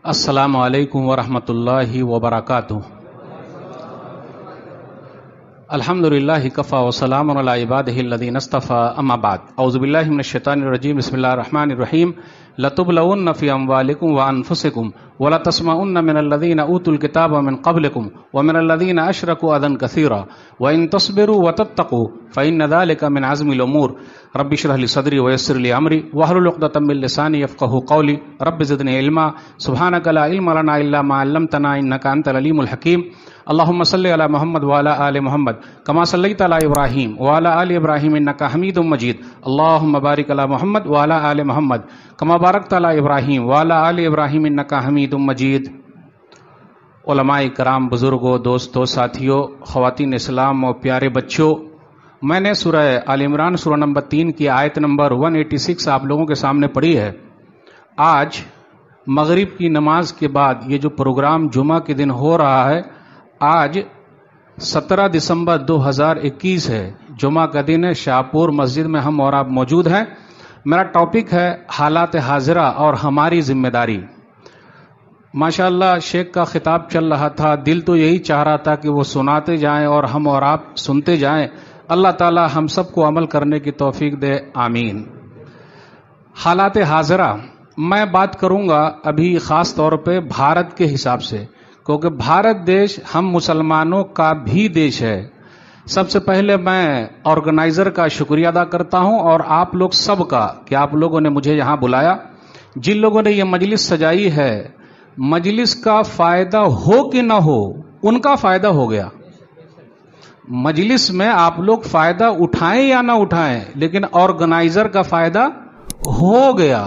السلام علیکم ورحمۃ اللہ وبرکاتہ. الحمد للہ کفا وسلام علی عبادہ الذین اصطفى اما بعد. اعوذ باللہ من الشیطان الرجیم. بسم اللہ الرحمن الرحیم. لتبلون فی اموالکم وانفسکم ولتسمعن من الذین اوتوا الکتاب من قبلکم ومن الذین اشرکوا اذى کثیرا وان تصبروا وتتقوا فإن ذلك من عزم الامور. رب اشرح لي صدری ويسر لي امری واحلل عقدۃ من لسانی یفقهوا قولی. رب زدنی علما سبحانک لا علم لنا الا ما علمتنا انک انت العلیم الحکیم. اللهم صل على محمد وعلى آل محمد كما صليت على إبراهيم وعلى آل إبراهيم إنك حميد مجيد. اللهم بارك على محمد وعلى آل محمد كما باركت على إبراهيم وعلى آل إبراهيم إنك حميد مجيد. علماء کرام، بزرگوں، دوستوں، ساتھیوں، خواتین اسلام اور پیارے بچوں، میں نے سورہ آل عمران سورہ نمبر 3 کی آیت نمبر 186 آپ لوگوں کے سامنے پڑھی ہے. آج مغرب کی نماز کے بعد یہ جو پروگرام جمعہ کے دن ہو رہا ہے، آج 17 دسمبر 2021 ہے، جمعہ کا دن ہے. شاہپور مسجد میں ہم اور آپ موجود ہیں. میرا ٹاپک ہے حالات حاضرہ اور ہماری ذمہ داری. ماشاءاللہ شیخ کا خطاب چل رہا تھا، دل تو یہی چاہ رہا تھا کہ وہ سناتے جائیں اور ہم اور آپ سنتے جائیں. اللہ تعالی ہم سب کو عمل کرنے کی توفیق دے، آمین. حالات حاضرہ میں بات کروں گا ابھی خاص طور پہ بھارت کے حساب سے، کیونکہ بھارت دیش ہم مسلمانوں کا بھی دیش ہے. سب سے پہلے میں آرگنائزر کا شکریہ ادا کرتا ہوں اور آپ لوگ سب کا کہ آپ لوگوں نے مجھے یہاں بلایا. جن لوگوں نے یہ مجلس سجائی ہے، مجلس کا فائدہ ہو کہ نہ ہو، ان کا فائدہ ہو گیا. مجلس میں آپ لوگ فائدہ اٹھائیں یا نہ اٹھائیں، لیکن آرگنائزر کا فائدہ ہو گیا.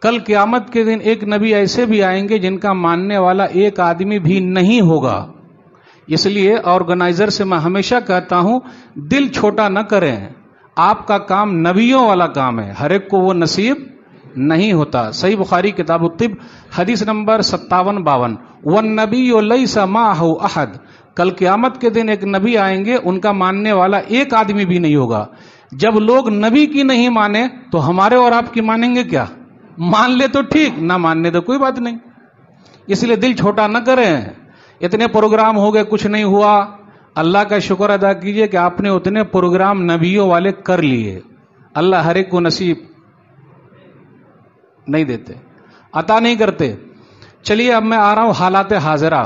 کل قیامت کے دن ایک نبی ایسے بھی آئیں گے جن کا ماننے والا ایک آدمی بھی نہیں ہوگا. اس لیے آرگنائزر سے میں ہمیشہ کہتا ہوں دل چھوٹا نہ کریں. آپ کا کام نبیوں والا کام ہے، ہر ایک کو وہ نصیب نہیں ہوتا. صحیح بخاری کتاب الطب حدیث نمبر 57-52. وَالنَّبِيُّ لَيْسَ مَعَهُ أَحَدٌ. کل قیامت کے دن ایک نبی آئیں گے، ان کا ماننے والا ایک آدمی بھی نہیں ہوگا. جب لوگ نبی کی نہیں مانے تو ہمارے اور آپ کی مانیں گے کیا؟ مان لے تو ٹھیک، نہ ماننے تو کوئی بات نہیں. اس لیے دل چھوٹا نہ کریں. اتنے پروگرام ہو گئے، کچھ نہیں ہوا. اللہ کا شکر ادا کیجئے کہ آپ نے اتنے پروگرام نبیوں والے کر لیے. اللہ ہر ایک کو نصیب نہیں دیتے، عطا نہیں کرتے. چلیے اب میں آ رہا ہوں حالات حاضرہ.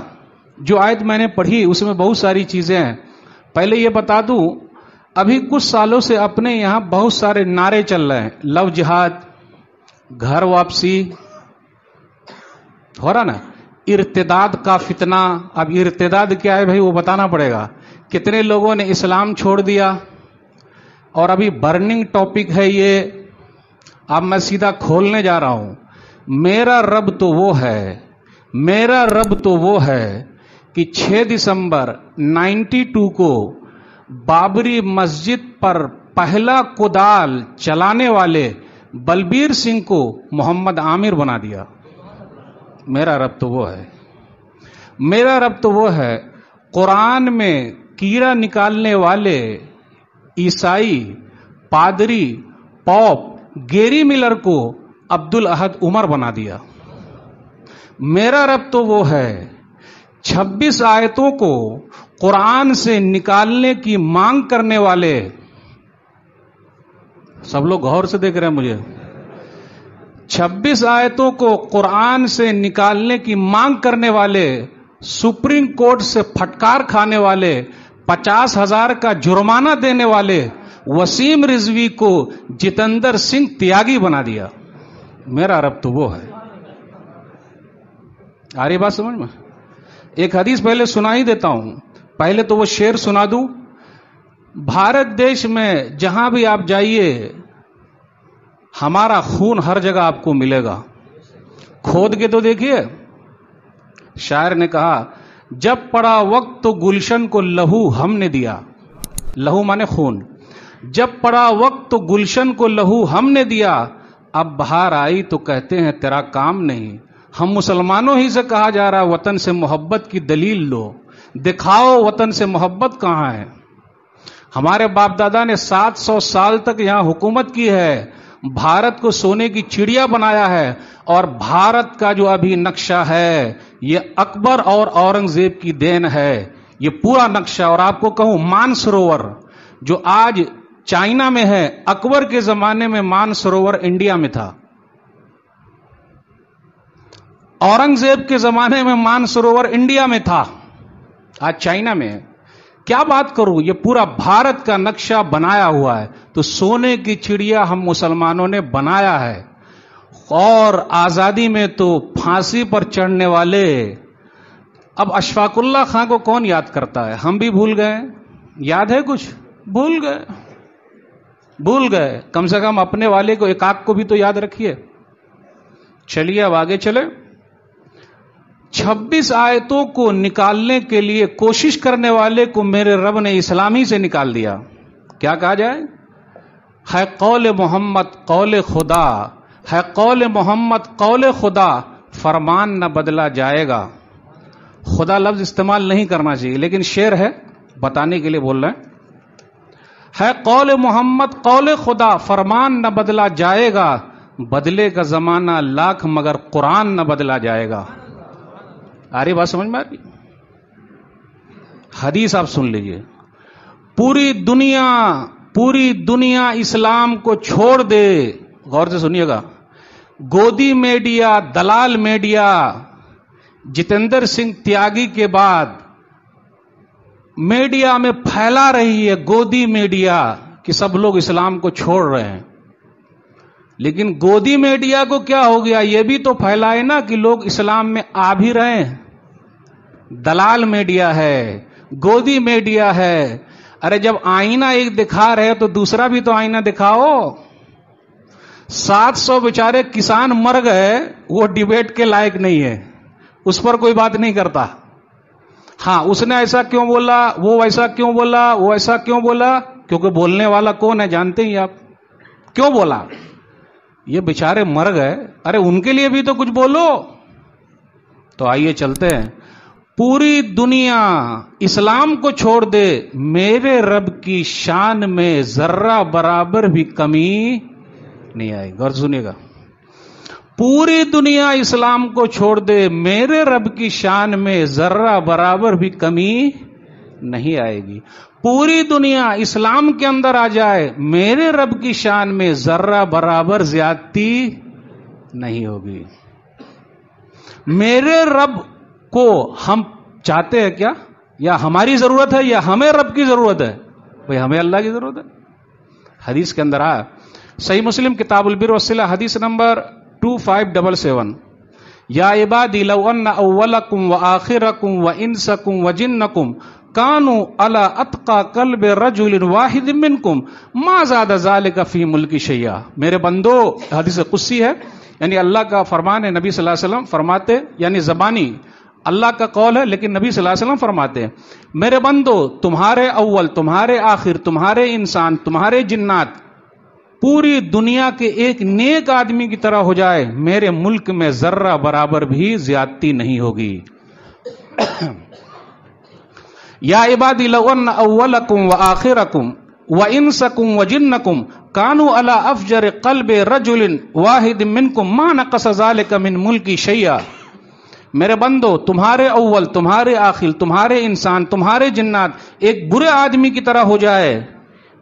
جو آیت میں نے پڑھی اس میں بہت ساری چیزیں ہیں. پہلے یہ بتا دوں، ابھی کچھ سالوں سے اپنے یہاں بہت سارے نعرے چل رہے ہیں. لو جہاد، گھر واپسی ہو رہا نا، ارتداد کا فتنہ. اب ارتداد کیا ہے بھائی وہ بتانا پڑے گا. کتنے لوگوں نے اسلام چھوڑ دیا اور ابھی برننگ ٹاپک ہے یہ. اب میں سیدھا کھولنے جا رہا ہوں. میرا رب تو وہ ہے، میرا رب تو وہ ہے کہ 6 دسمبر 92 کو بابری مسجد پر پہلا کدال چلانے والے بلبیر سنگھ کو محمد عامر بنا دیا. میرا رب تو وہ ہے، میرا رب تو وہ ہے. قرآن میں کیڑا نکالنے والے عیسائی پادری پوپ گیری ملر کو عبد الاحد عمر بنا دیا. میرا رب تو وہ ہے 26 آیتوں کو قرآن سے نکالنے کی مانگ کرنے والے، سب لوگ غور سے دیکھ رہے ہیں مجھے، 26 آیتوں کو قرآن سے نکالنے کی مانگ کرنے والے، سپریم کورٹ سے پھٹکار کھانے والے، 50,000 کا جرمانہ دینے والے وسیم رضوی کو جتندر سنگھ تیاگی بنا دیا. میرا رب تو وہ ہے. آ رہی بات سمجھ میں؟ ایک حدیث پہلے سنا ہی دیتا ہوں. پہلے تو وہ شعر سنا دوں. بھارت دیش میں جہاں بھی آپ جائیے ہمارا خون ہر جگہ آپ کو ملے گا. کھود کے تو دیکھیے. شاعر نے کہا جب پڑا وقت تو گلشن کو لہو ہم نے دیا. لہو مانے خون. جب پڑا وقت تو گلشن کو لہو ہم نے دیا. اب بہار آئی تو کہتے ہیں تیرا کام نہیں. ہم مسلمانوں ہی سے کہا جا رہا وطن سے محبت کی دلیل لو، دکھاؤ وطن سے محبت کہاں ہے. ہمارے باپ دادا نے 700 سال تک یہاں حکومت کی ہے. بھارت کو سونے کی چڑیا بنایا ہے، اور بھارت کا جو ابھی نقشہ ہے یہ اکبر اور اورنگزیب کی دین ہے، یہ پورا نقشہ. اور آپ کو کہوں، مان سروور جو آج چائنا میں ہے، اکبر کے زمانے میں مان سروور انڈیا میں تھا. اورنگزیب کے زمانے میں مان سروور انڈیا میں تھا، آج چائنا میں ہے. کیا بات کروں، یہ پورا بھارت کا نقشہ بنایا ہوا ہے. تو سونے کی چڑیا ہم مسلمانوں نے بنایا ہے. اور آزادی میں تو پھانسی پر چڑھنے والے، اب اشفاق اللہ خان کو کون یاد کرتا ہے؟ ہم بھی بھول گئے. یاد ہے کچھ؟ بھول گئے. کم سے کم اپنے والے کو، ایک آنکھ کو بھی تو یاد رکھیے. چلیے اب آگے چلے. 26 آیتوں کو نکالنے کے لیے کوشش کرنے والے کو میرے رب نے اسلامی سے نکال دیا. کیا کہا جائے؟ ہے قول محمد قول خدا، ہے قول محمد قول خدا، فرمان نہ بدلا جائے گا. خدا لفظ استعمال نہیں کرنا چاہیے، لیکن شعر ہے، بتانے کے لیے بول رہے ہیں. ہے قول محمد قول خدا، فرمان نہ بدلا جائے گا. بدلے کا زمانہ لاکھ مگر قرآن نہ بدلا جائے گا. آ رہی بات سمجھ میں؟ آ رہی حدیث آپ سن لیجئے. پوری دنیا اسلام کو چھوڑ دے. غور سے سنیے گا. گودی میڈیا، دلال میڈیا، جتیندر سنگھ تیاگی کے بعد میڈیا میں پھیلا رہی ہے گودی میڈیا کہ سب لوگ اسلام کو چھوڑ رہے ہیں. لیکن گودی میڈیا کو کیا ہو گیا؟ یہ بھی تو پھیلائے نا کہ لوگ اسلام میں آ بھی رہے ہیں. دلال میڈیا ہے، گودی میڈیا ہے. ارے جب آئینہ ایک دکھا رہے تو دوسرا بھی تو آئینہ دکھاؤ. 700 بیچارے کسان مر گئے، وہ ڈیبیٹ کے لائق نہیں ہے، اس پر کوئی بات نہیں کرتا. ہاں، اس نے ایسا کیوں بولا، وہ ویسا کیوں بولا، وہ ایسا کیوں بولا، کیونکہ بولنے والا کون ہے جانتے ہی آپ. کیوں بولا؟ یہ بیچارے مر گئے، ارے ان کے لیے بھی تو کچھ بولو. تو آئیے چلتے ہیں. پوری دنیا اسلام کو چھوڑ دے، میرے رب کی شان میں ذرہ برابر بھی کمی نہیں آئے گی. غور سنیے گا. پوری دنیا اسلام کو چھوڑ دے، میرے رب کی شان میں ذرہ برابر بھی کمی نہیں آئے گی. پوری دنیا اسلام کے اندر آ جائے، میرے رب کی شان میں ذرہ برابر زیادتی نہیں ہوگی. میرے رب کو ہم چاہتے ہیں کیا؟ یا ہماری ضرورت ہے، یا ہمیں رب کی ضرورت ہے؟ بھئی ہمیں اللہ کی ضرورت ہے. حدیث کے اندر آیا، صحیح مسلم کتاب البر والصلہ حدیث نمبر 2577، یا عبادی لو ان اولکم وآخرکم وانسکم وجنکم کانوا علی اتقى قلب رجل واحد منکم ما زاد ذلک فی ملک شیئا. میرے بندو، حدیث قدسی ہے، یعنی اللہ کا فرمان ہے. نبی صلی اللہ علیہ وسلم فرماتے، یعنی زبانی اللہ کا قول ہے، لیکن نبی صلی اللہ علیہ وسلم فرماتے ہیں، میرے بندو، تمہارے اول، تمہارے آخر، تمہارے انسان، تمہارے جنات پوری دنیا کے ایک نیک آدمی کی طرح ہو جائے، میرے ملک میں ذرہ برابر بھی زیادتی نہیں ہوگی. یا عبادی لو ان اولکم وآخرکم وانسکم وجنکم کانوا علی افجر قلب رجل واحد منکم ما نقص ذلک من ملکی شیئا. میرے بندو، تمہارے اول، تمہارے آخر، تمہارے انسان، تمہارے جنات ایک برے آدمی کی طرح ہو جائے،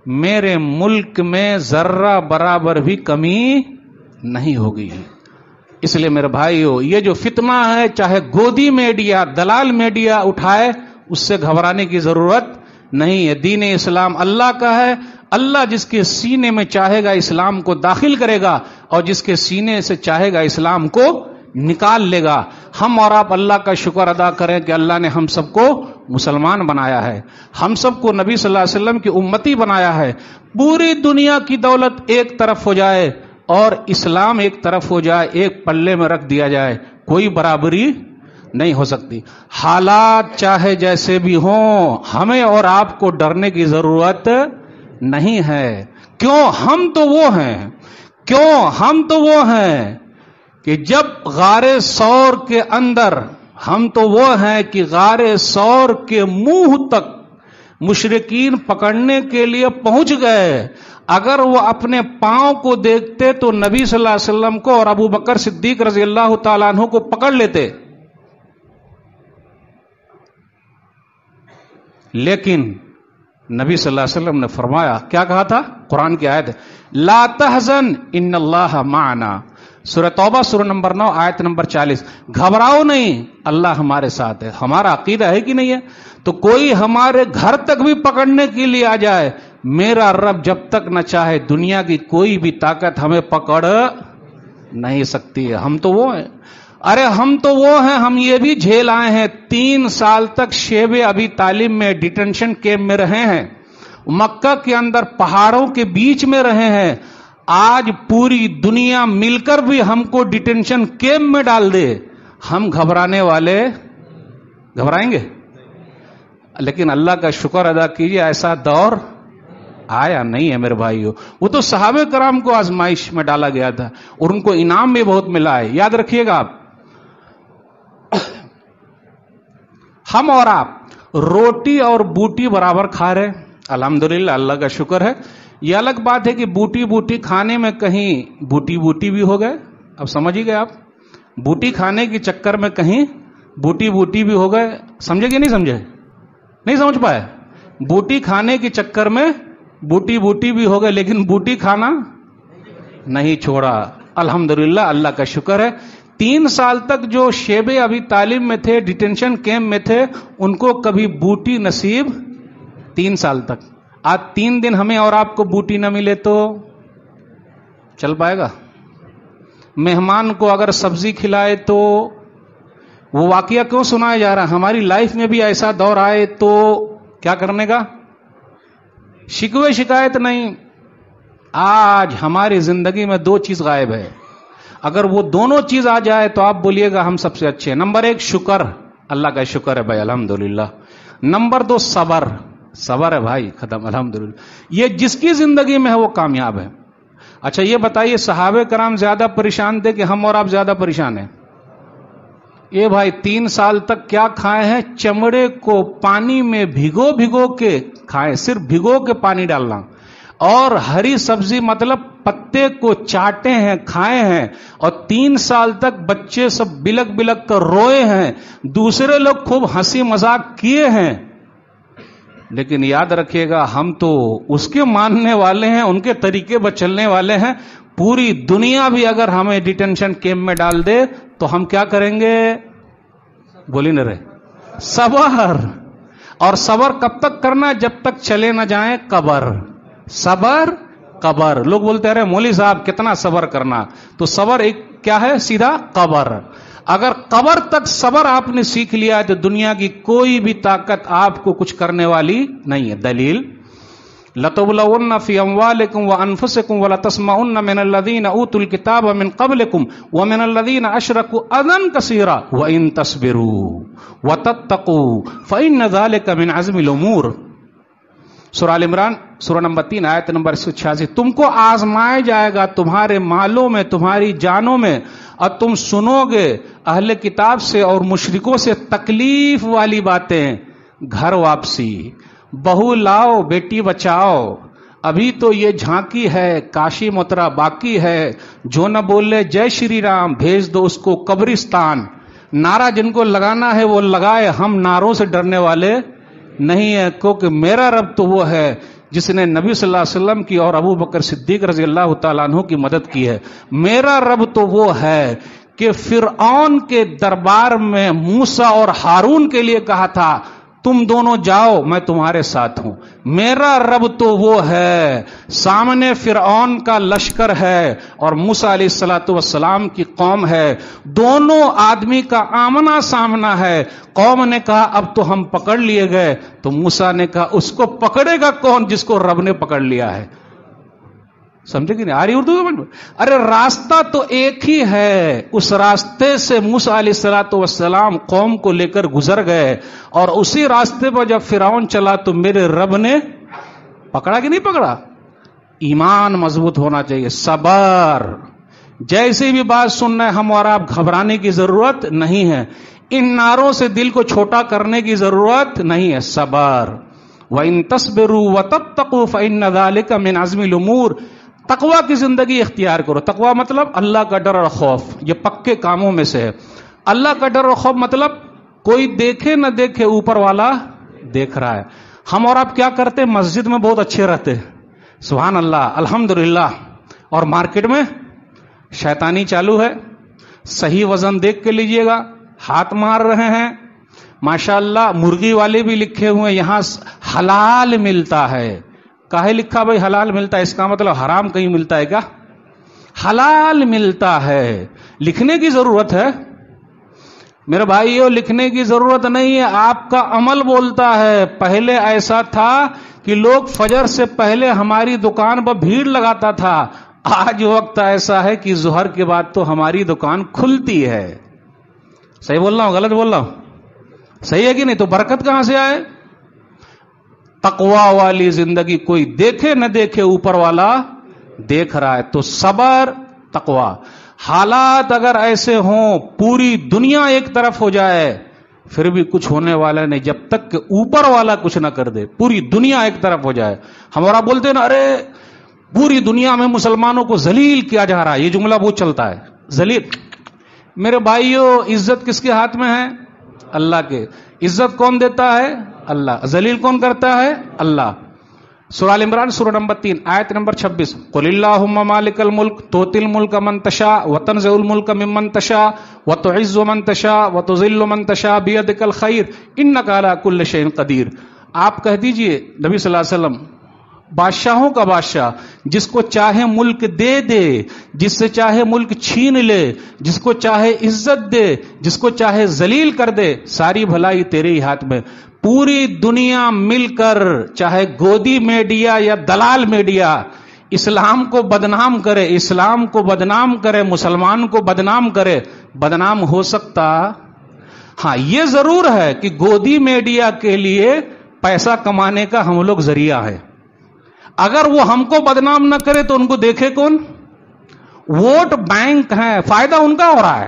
میرے ملک میں ذرہ برابر بھی کمی نہیں ہوگی. اس لیے میرے بھائیو، یہ جو فتنہ ہے، چاہے گودی میڈیا، دلال میڈیا اٹھائے، اس سے گھبرانے کی ضرورت نہیں ہے. دین اسلام اللہ کا ہے. اللہ جس کے سینے میں چاہے گا اسلام کو داخل کرے گا، اور جس کے سینے سے چاہے گا اسلام کو نکال لے گا. ہم اور آپ اللہ کا شکر ادا کریں کہ اللہ نے ہم سب کو مسلمان بنایا ہے، ہم سب کو نبی صلی اللہ علیہ وسلم کی امتی بنایا ہے. پوری دنیا کی دولت ایک طرف ہو جائے اور اسلام ایک طرف ہو جائے، ایک پلے میں رکھ دیا جائے، کوئی برابری نہیں ہو سکتی. حالات چاہے جیسے بھی ہوں، ہمیں اور آپ کو ڈرنے کی ضرورت نہیں ہے. کیوں؟ ہم تو وہ ہیں کہ جب غار ثور کے اندر، ہم تو وہ ہیں کہ غار ثور کے منہ تک مشرکین پکڑنے کے لیے پہنچ گئے. اگر وہ اپنے پاؤں کو دیکھتے تو نبی صلی اللہ علیہ وسلم کو اور ابو بکر صدیق رضی اللہ تعالیٰ عنہ کو پکڑ لیتے. لیکن نبی صلی اللہ علیہ وسلم نے فرمایا، کیا کہا تھا؟ قرآن کی آیت ہے، لا تحزن ان اللہ معنا، سورہ توبہ سورہ نمبر 9 آیت نمبر 40. گھبراؤ نہیں، اللہ ہمارے ساتھ ہے. ہمارا عقیدہ ہے کہ نہیں ہے؟ تو کوئی ہمارے گھر تک بھی پکڑنے کے لیے آ جائے، میرا رب جب تک نہ چاہے دنیا کی کوئی بھی طاقت ہمیں پکڑ نہیں سکتی ہے. ہم تو وہ ہیں، ارے ہم تو وہ ہیں، ہم یہ بھی جھیل آئے ہیں. 3 سال تک شیب ابی طالب میں ڈیٹینشن کیمپ میں رہے ہیں، مکہ کے اندر پہاڑوں کے بیچ میں رہے ہیں. آج پوری دنیا مل کر بھی ہم کو ڈیٹینشن کیمپ میں ڈال دے، ہم گھبرانے والے گھبرائیں گے؟ لیکن اللہ کا شکر ادا کیجیے، ایسا دور آیا نہیں ہے میرے بھائیو. وہ تو صحابہ کرام کو آزمائش میں ڈالا گیا تھا اور ان کو انعام بھی بہت ملا ہے. یاد رکھیے گا آپ، ہم اور آپ روٹی اور بوٹی برابر کھا رہے، الحمدللہ اللہ کا شکر ہے. یہ الگ بات ہے کہ بوٹی بوٹی کھانے میں کہیں بوٹی بوٹی بھی ہو گئے. اب سمجھ ہی گئے آپ، بوٹی کھانے کے چکر میں کہیں بوٹی بوٹی بھی ہو گئے. سمجھے کہ نہیں سمجھے؟ نہیں سمجھ پائے. بوٹی کھانے کے چکر میں بوٹی بوٹی بھی ہو گئے، لیکن بوٹی کھانا نہیں چھوڑا. الحمدللہ اللہ کا شکر ہے. 3 سال تک جو شیب ابی طالب میں تھے، ڈیٹینشن کیمپ میں تھے، ان کو کبھی بوٹی نصیب 3 سال تک. آج 3 دن ہمیں اور آپ کو بوٹی نہ ملے تو چل پائے گا؟ مہمان کو اگر سبزی کھلائے تو وہ واقعہ کیوں سنایا جا رہا ہے؟ ہماری لائف میں بھی ایسا دور آئے تو کیا کرنے کا؟ شکوے شکایت نہیں. آج ہماری زندگی میں 2 چیز غائب ہے. اگر وہ دونوں چیز آ جائے تو آپ بولیے گا ہم سب سے اچھے. نمبر 1 شکر، اللہ کا شکر ہے بھائی الحمدللہ. نمبر 2 صبر، صبر ہے بھائی ختم الحمدللہ. یہ جس کی زندگی میں ہے وہ کامیاب ہے. اچھا یہ بتائیے، صحابہ کرام زیادہ پریشان تھے کہ ہم اور آپ زیادہ پریشان ہیں؟ یہ بھائی 3 سال تک کیا کھائے ہیں؟ چمڑے کو پانی میں بھگو بھگو کے کھائے، صرف بھگو کے پانی ڈالنا، اور ہری سبزی مطلب پتے کو چاٹے ہیں، کھائے ہیں. اور 3 سال تک بچے سب بلک بلک کر روئے ہیں، دوسرے لوگ خوب ہنسی مذاق کیے ہیں. لیکن یاد رکھیے گا، ہم تو اس کے ماننے والے ہیں، ان کے طریقے پر چلنے والے ہیں. پوری دنیا بھی اگر ہمیں ڈیٹینشن کیمپ میں ڈال دے تو ہم کیا کریں گے؟ بولی نہ رہے، صبر. اور صبر کب تک کرنا؟ جب تک چلے نہ جائیں قبر. صبر قبر. لوگ بولتے ہیں مولوی صاحب کتنا صبر کرنا، تو صبر ایک کیا ہے؟ سیدھا قبر. اگر قبر تک صبر آپ نے سیکھ لیا ہے تو دنیا کی کوئی بھی طاقت آپ کو کچھ کرنے والی نہیں ہے. دلیل، لَتُبْلَوُنَّ فِي أَمْوَالِكُمْ وَأَنفُسِكُمْ وَلَتَسْمَعُنَّ مِنَ الَّذِينَ أُوتُوا الْكِتَابَ مِنْ قَبْلِكُمْ وَمِنَ الَّذِينَ أَشْرَكُوا أَذًى كَثِيرًا وَإِن تَصْبِرُوا وَتَتَّقُوا فَإِنَّ ذَلِكَ مِنْ عَزْمِ الْأُمُورِ. سورہ آل عمران سورہ نمبر 3 آیت نمبر 186. تم کو آزمایا جائے گا تمہارے مالوں میں، تمہاری جانوں میں، اور تم سنو گے اہل کتاب سے اور مشرکوں سے تکلیف والی باتیں. گھر واپسی، بہو لاؤ بیٹی بچاؤ، ابھی تو یہ جھانکی ہے، کاشی مترا باقی ہے. جو نہ بولے جے شری رام بھیج دو اس کو قبرستان. نعرہ جن کو لگانا ہے وہ لگائے، ہم نعروں سے ڈرنے والے نہیں ہے، کیونکہ میرا رب تو وہ ہے جس نے نبی صلی اللہ علیہ وسلم کی اور ابو بکر صدیق رضی اللہ تعالیٰ عنہ کی مدد کی ہے. میرا رب تو وہ ہے کہ فرعون کے دربار میں موسیٰ اور ہارون کے لیے کہا تھا تم دونوں جاؤ میں تمہارے ساتھ ہوں. میرا رب تو وہ ہے، سامنے فرعون کا لشکر ہے اور موسیٰ علیہ الصلوۃ والسلام کی قوم ہے، دونوں آدمی کا آمنا سامنا ہے. قوم نے کہا اب تو ہم پکڑ لیے گئے، تو موسیٰ نے کہا اس کو پکڑے گا کون جس کو رب نے پکڑ لیا ہے. سمجھے کہ نہیں آ رہی اردو سمجھ میں؟ ارے راستہ تو ایک ہی ہے. اس راستے سے موسیٰ علیہ الصلوۃ والسلام قوم کو لے کر گزر گئے، اور اسی راستے پر جب فرعون چلا تو میرے رب نے پکڑا کہ نہیں پکڑا؟ ایمان مضبوط ہونا چاہیے. صبر. جیسے بھی بات سننا ہے ہم اور آپ گھبرانے کی ضرورت نہیں ہے، ان نعروں سے دل کو چھوٹا کرنے کی ضرورت نہیں ہے. صبر. وَإِن تَصْبِرُوا وَتَتَّقُوا فَإِنَّ ذَلِكَ مِنْ عَزْمِ الْأُمُورِ. تقویٰ کی زندگی اختیار کرو. تقویٰ مطلب اللہ کا ڈر اور خوف، یہ پکے کاموں میں سے ہے. اللہ کا ڈر اور خوف مطلب کوئی دیکھے نہ دیکھے اوپر والا دیکھ رہا ہے. ہم اور آپ کیا کرتے؟ مسجد میں بہت اچھے رہتے، سبحان اللہ الحمدللہ، اور مارکیٹ میں شیطانی چالو ہے. صحیح وزن دیکھ کے لیجئے گا، ہاتھ مار رہے ہیں ماشاء اللہ. مرغی والے بھی لکھے ہوئے یہاں حلال ملتا ہے. کاہے لکھا بھائی حلال ملتا ہے؟ اس کا مطلب حرام کہیں ملتا ہے کیا؟ حلال ملتا ہے. لکھنے کی ضرورت ہے میرے بھائیو، لکھنے کی ضرورت نہیں ہے، آپ کا عمل بولتا ہے. پہلے ایسا تھا کہ لوگ فجر سے پہلے ہماری دکان پر بھیڑ لگاتا تھا. آج وقت ایسا ہے کہ ظہر کے بعد تو ہماری دکان کھلتی ہے. صحیح بول رہا ہوں غلط بول رہا ہوں؟ صحیح ہے کہ نہیں؟ تو برکت کہاں سے آئے؟ تقوی والی زندگی کوئی دیکھے نہ دیکھے اوپر والا دیکھ رہا ہے. تو صبر، تقوی. حالات اگر ایسے ہوں پوری دنیا ایک طرف ہو جائے پھر بھی کچھ ہونے والا نہیں جب تک کہ اوپر والا کچھ نہ کر دے. پوری دنیا ایک طرف ہو جائے. ہمارا بولتے ہیں نا، ارے پوری دنیا میں مسلمانوں کو ذلیل کیا جا رہا ہے، یہ جملہ بہت چلتا ہے، ذلیل. میرے بھائیو، عزت کس کے ہاتھ میں ہے؟ اللہ کے. عزت کون دیتا ہے؟ اللہ. ذلیل کون کرتا ہے؟ اللہ. سورہ ال عمران سورہ نمبر 3 آیت نمبر 26. قل اللہم مالک الملک تؤتی الملک من تشاء وتنزع الملک ممن تشاء وتعز من تشاء وتذل من تشاء بیدک الخیر انک علی کل شیء قدیر. آپ کہہ دیجئے نبی صلی اللہ علیہ وسلم، بادشاہوں کا بادشاہ جس کو چاہے ملک دے دے، جس سے چاہے ملک چھین لے، جس کو چاہے عزت دے، جس کو چاہے ذلیل کر دے، ساری بھلائی تیرے ہی ہاتھ میں. پوری دنیا مل کر، چاہے گودی میڈیا یا دلال میڈیا، اسلام کو بدنام کرے، اسلام کو بدنام کرے، مسلمان کو بدنام کرے، بدنام ہو سکتا؟ ہاں یہ ضرور ہے کہ گودی میڈیا کے لیے پیسہ کمانے کا ہم لوگ ذریعہ ہے. اگر وہ ہم کو بدنام نہ کرے تو ان کو دیکھے کون؟ ووٹ بینک ہے، فائدہ ان کا ہو رہا ہے،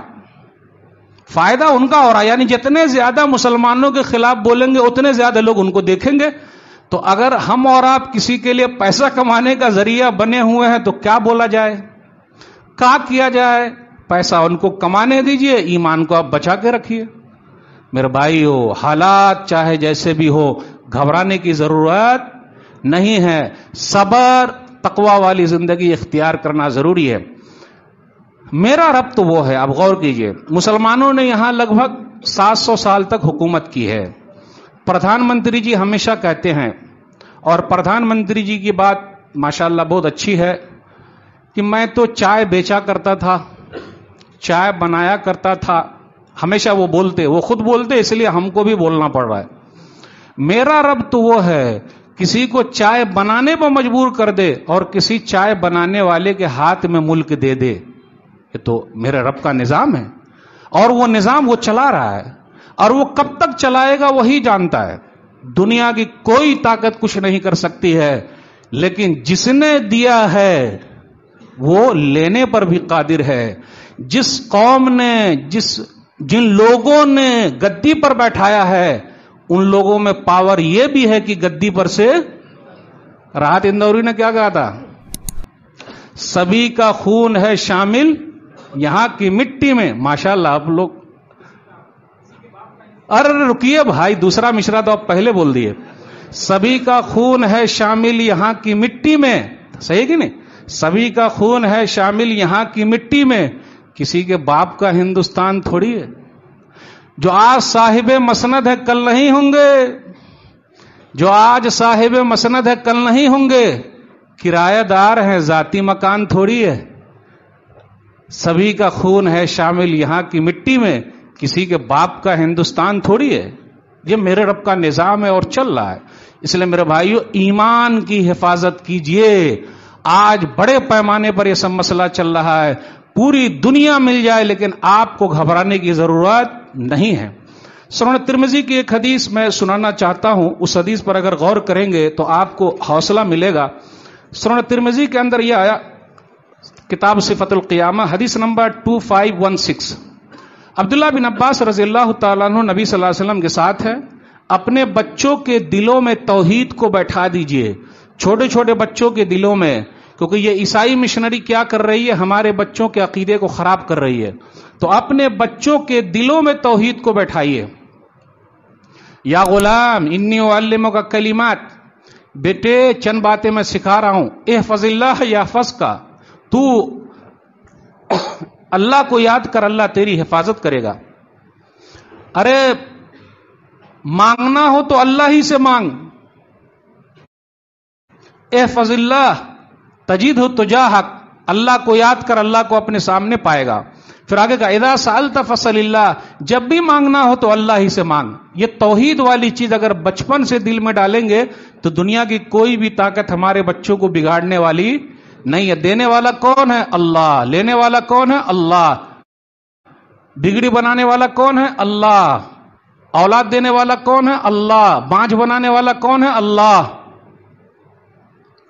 فائدہ ان کا ہو رہا ہے. یعنی جتنے زیادہ مسلمانوں کے خلاف بولیں گے اتنے زیادہ لوگ ان کو دیکھیں گے. تو اگر ہم اور آپ کسی کے لیے پیسہ کمانے کا ذریعہ بنے ہوئے ہیں تو کیا بولا جائے، کیا کیا جائے؟ پیسہ ان کو کمانے دیجئے، ایمان کو آپ بچا کے رکھیے. میرے بھائیو، حالات چاہے جیسے بھی ہو گھبرانے کی ضرورت نہیں ہے. صبر، تقوی والی زندگی اختیار کرنا ضروری ہے. میرا رب تو وہ ہے. اب غور کیجئے، مسلمانوں نے یہاں لگ بھگ 700 سال تک حکومت کی ہے. پردھان منتری جی ہمیشہ کہتے ہیں، اور پردھان منتری جی کی بات ماشاءاللہ بہت اچھی ہے، کہ میں تو چائے بیچا کرتا تھا، چائے بنایا کرتا تھا. ہمیشہ وہ بولتے، وہ خود بولتے، اس لیے ہم کو بھی بولنا پڑ رہا ہے. میرا رب تو وہ ہے کسی کو چائے بنانے پر مجبور کر دے اور کسی چائے بنانے والے کے ہاتھ میں ملک دے دے. یہ تو میرے رب کا نظام ہے، اور وہ نظام وہ چلا رہا ہے، اور وہ کب تک چلائے گا وہی جانتا ہے. دنیا کی کوئی طاقت کچھ نہیں کر سکتی ہے، لیکن جس نے دیا ہے وہ لینے پر بھی قادر ہے. جس قوم نے، جن لوگوں نے گدی پر بیٹھایا ہے، ان لوگوں میں پاور یہ بھی ہے کہ گدی پر سے، راحت اندوری نے کیا کہا تھا؟ سبھی کا خون ہے شامل یہاں کی مٹی میں. ماشاءاللہ آپ لوگ، ارے رکیے بھائی، دوسرا مشرا تو آپ پہلے بول دیے. سبھی کا خون ہے شامل یہاں کی مٹی میں. صحیح کہ نہیں؟ سبھی کا خون ہے شامل یہاں کی مٹی میں. کسی کے باپ کا ہندوستان تھوڑی ہے. جو آج صاحب مسند ہے کل نہیں ہوں گے، جو آج صاحب مسند ہے کل نہیں ہوں گے. کرایہ دار ہیں، ذاتی مکان تھوڑی ہے. سبھی کا خون ہے شامل یہاں کی مٹی میں. کسی کے باپ کا ہندوستان تھوڑی ہے. یہ میرے رب کا نظام ہے اور چل رہا ہے. اس لیے میرے بھائیو، ایمان کی حفاظت کیجئے. آج بڑے پیمانے پر یہ سب مسئلہ چل رہا ہے. پوری دنیا مل جائے لیکن آپ کو گھبرانے کی ضرورت نہیں ہے. سنن ترمذی کی ایک حدیث میں سنانا چاہتا ہوں. اس حدیث پر اگر غور کریں گے تو آپ کو حوصلہ ملے گا. سنن ترمذی کے اندر یہ آیا، کتاب صفت القیامہ، حدیث نمبر 2516. عبداللہ بن عباس رضی اللہ تعالیٰ عنہ نبی صلی اللہ علیہ وسلم کے ساتھ ہے. اپنے بچوں کے دلوں میں توحید کو بیٹھا دیجئے، چھوٹے چھوٹے بچوں کے دلوں میں، کیونکہ یہ عیسائی مشنری کیا کر رہی ہے؟ ہمارے بچوں کے عقیدے کو خراب کر رہی ہے. تو اپنے بچوں کے دلوں میں توحید کو بیٹھائیے. یا غلام انی اعلمک کلمات، بیٹے چند باتیں میں سکھا رہا ہوں. احفظ اللہ یحفظک، تو اللہ کو یاد کر، اللہ تیری حفاظت کرے گا. ارے مانگنا ہو تو اللہ ہی سے مانگ. احفظ اللہ تجدہ تجاہک، اللہ کو یاد کر، اللہ کو اپنے سامنے پائے گا. پھر آگے کا اذا سألت فسل اللہ، جب بھی مانگنا ہو تو اللہ ہی سے مانگ. یہ توحید والی چیز اگر بچپن سے دل میں ڈالیں گے تو دنیا کی کوئی بھی طاقت ہمارے بچوں کو بگاڑنے والی نہیں ہے. دینے والا کون ہے؟ اللہ. لینے والا کون ہے؟ اللہ. بگڑی بنانے والا کون ہے؟ اللہ. اولاد دینے والا کون ہے؟ اللہ. بانجھ بنانے والا کون ہے؟ اللہ.